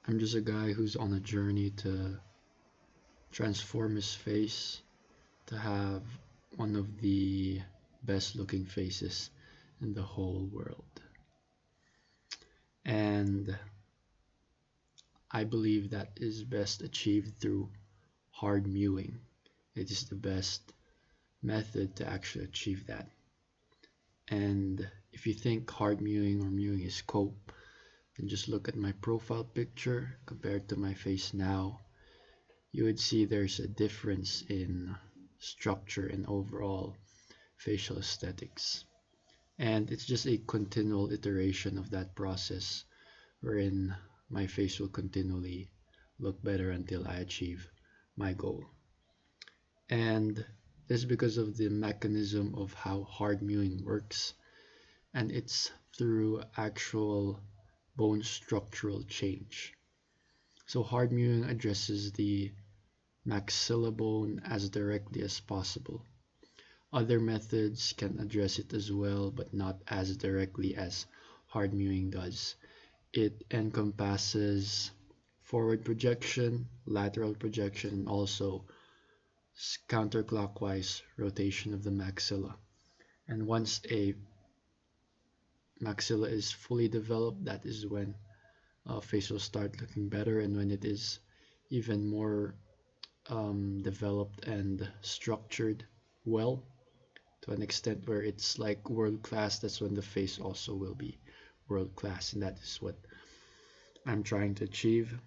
I'm just a guy who's on a journey to transform his face to have one of the best looking faces in the whole world. And I believe that is best achieved through hard mewing. It is the best method to actually achieve that. And if you think hard mewing or mewing is cope, then just look at my profile picture compared to my face now. You would see there's a difference in structure and overall facial aesthetics. And it's just a continual iteration of that process wherein my face will continually look better until I achieve my goal. And this is because of the mechanism of how hard mewing works, and it's through actual bone structural change. So hard mewing addresses the maxilla bone as directly as possible. Other methods can address it as well, but not as directly as hard mewing does. It encompasses forward projection, lateral projection, and also counterclockwise rotation of the maxilla. And once a maxilla is fully developed, that is when face will start looking better. And when it is even more developed and structured well, to an extent where it's like world class, that's when the face also will be world class. And that is what I'm trying to achieve.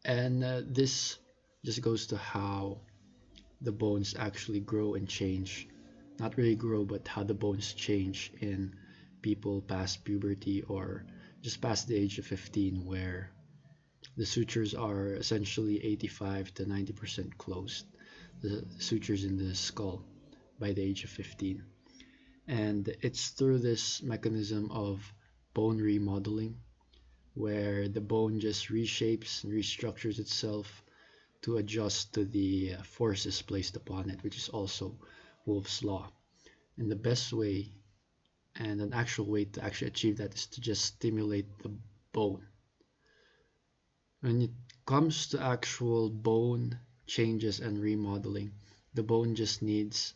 And this just goes to how the bones actually grow and change. Not really grow, but how the bones change in people past puberty or just past the age of 15, where the sutures are essentially 85 to 90% closed, the sutures in the skull, by the age of 15. And it's through this mechanism of bone remodeling where the bone just reshapes and restructures itself to adjust to the forces placed upon it, which is also Wolff's Law. And the best way and an actual way to actually achieve that is to just stimulate the bone. When it comes to actual bone changes and remodeling, the bone just needs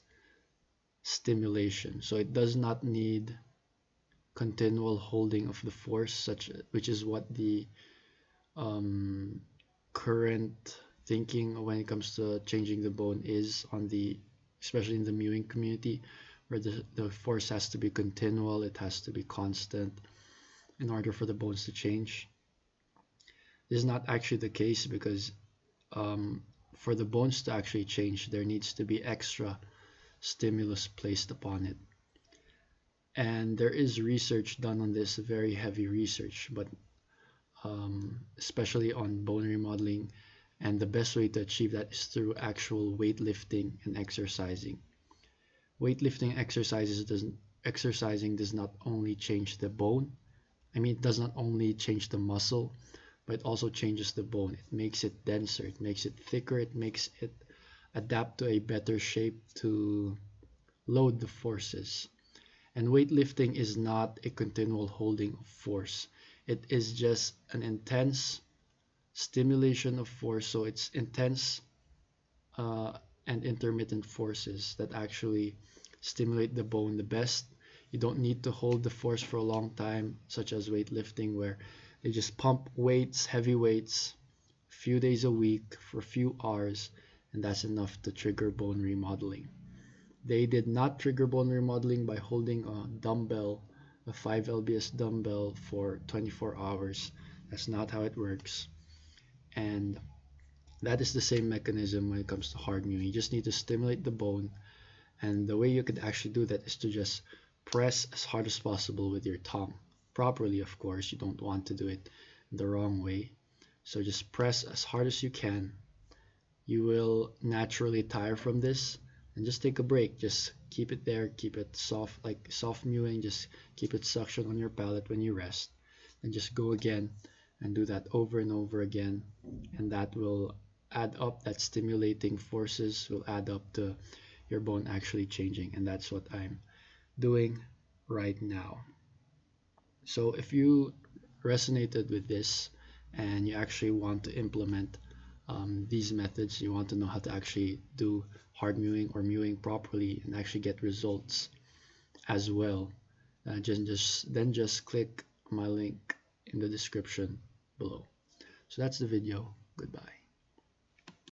stimulation. So it does not need continual holding of the force, which is what the um, current thinking when it comes to changing the bone is on the, especially in the mewing community, where the force has to be continual, it has to be constant in order for the bones to change. This is not actually the case because for the bones to actually change, there needs to be extra stimulus placed upon it. And there is research done on this, very heavy research, but especially on bone remodeling. And the best way to achieve that is through actual weightlifting and exercising. Weightlifting exercising does not only change the bone. I mean, it does not only change the muscle, but it also changes the bone. It makes it denser, it makes it thicker, it makes it adapt to a better shape to load the forces. And weightlifting is not a continual holding of force. It is just an intense stimulation of force. So it's intense and intermittent forces that actually stimulate the bone the best. You don't need to hold the force for a long time, such as weightlifting, where they just pump weights, heavy weights, a few days a week for a few hours, and that's enough to trigger bone remodeling. They did not trigger bone remodeling by holding a dumbbell, a 5 lbs dumbbell, for 24 hours. That's not how it works. And that is the same mechanism when it comes to hard mewing. You just need to stimulate the bone. And the way you could actually do that is to just press as hard as possible with your tongue. Properly, of course. You don't want to do it the wrong way. So just press as hard as you can. You will naturally tire from this, and just take a break. Just keep it there, keep it soft, like soft mewing. Just keep it suction on your palate when you rest, and just go again and do that over and over again. And that will add up, that stimulating forces will add up to your bone actually changing. And that's what I'm doing right now. So if you resonated with this and you actually want to implement these methods, you want to know how to actually do hard mewing or mewing properly and actually get results as well, just click my link in the description below. So that's the video. Goodbye.